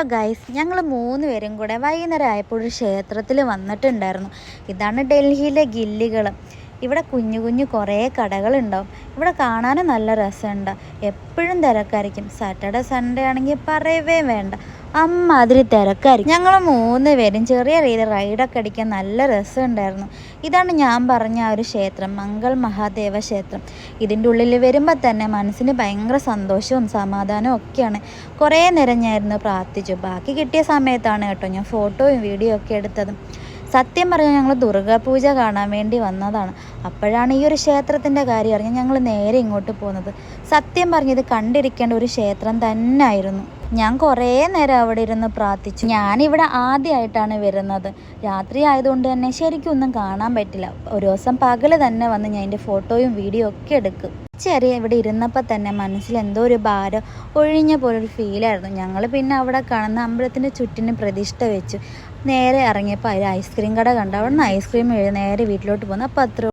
Hello guys, ഞങ്ങൾ 3 പേരും കൂടെ വൈകുന്നേരം ആയപ്പോൾ ഒരു ക്ഷേത്രത്തിൽ വന്നിട്ടുണ്ടായിരുന്നു. ഇതാണ് ഡൽഹിയിലെ ഗില്ലികൾ. ഇവിടെ കുഞ്ഞു കുഞ്ഞു കുറേ കടകളുണ്ടാവും. ഇവിടെ കാണാനും നല്ല രസമുണ്ട്. എപ്പോഴും തിരക്കായിരിക്കും. സാറ്റർഡേ സൺഡേ ആണെങ്കിൽ പറയവേ വേണ്ട, അമ്മാതിരി തിരക്കായിരിക്കും. ഞങ്ങൾ 3 പേരും ചെറിയ രീതിയിൽ റൈഡൊക്കെ അടിക്കാൻ നല്ല രസമുണ്ടായിരുന്നു. ഇതാണ് ഞാൻ പറഞ്ഞ ആ ഒരു ക്ഷേത്രം, മംഗൾ മഹാദേവ ക്ഷേത്രം. ഇതിൻ്റെ ഉള്ളിൽ വരുമ്പോൾ തന്നെ മനസ്സിന് ഭയങ്കര സന്തോഷവും സമാധാനവും ഒക്കെയാണ്. കുറേ നേരം ഞാനിരുന്ന് പ്രാർത്ഥിച്ചു. ബാക്കി കിട്ടിയ സമയത്താണ് കേട്ടോ ഞാൻ ഫോട്ടോയും വീഡിയോ ഒക്കെ എടുത്തത്. സത്യം പറഞ്ഞാൽ ഞങ്ങൾ ദുർഗാപൂജ കാണാൻ വേണ്ടി വന്നതാണ്. അപ്പോഴാണ് ഈ ഒരു ക്ഷേത്രത്തിൻ്റെ കാര്യം അറിഞ്ഞ് ഞങ്ങൾ നേരെ ഇങ്ങോട്ട് പോകുന്നത്. സത്യം പറഞ്ഞത് കണ്ടിരിക്കേണ്ട ഒരു ക്ഷേത്രം തന്നെ ആയിരുന്നു. ഞാൻ കുറേ നേരം അവിടെ ഇരുന്ന് പ്രാർത്ഥിച്ചു. ഞാനിവിടെ ആദ്യമായിട്ടാണ് വരുന്നത്. രാത്രി ആയതുകൊണ്ട് തന്നെ ശരിക്കും ഒന്നും കാണാൻ പറ്റില്ല. ഒരു ദിവസം പകൽ തന്നെ വന്ന് ഞാൻ എൻ്റെ ഫോട്ടോയും വീഡിയോ ഒക്കെ എടുക്കും. ചെറിയ ഇവിടെ ഇരുന്നപ്പോൾ തന്നെ മനസ്സിൽ എന്തോ ഒരു ഭാരം ഒഴിഞ്ഞ പോലൊരു ഫീലായിരുന്നു. ഞങ്ങൾ പിന്നെ അവിടെ കാണുന്ന അമ്പലത്തിൻ്റെ ചുറ്റിനും പ്രതിഷ്ഠ വെച്ചു. നേരെ ഇറങ്ങിയപ്പോൾ അതിൽ ഐസ്ക്രീം കട കണ്ടു. അവിടെ നിന്ന് ഐസ്ക്രീം നേരെ വീട്ടിലോട്ട് പോകുന്നു. അപ്പോൾ അത്ര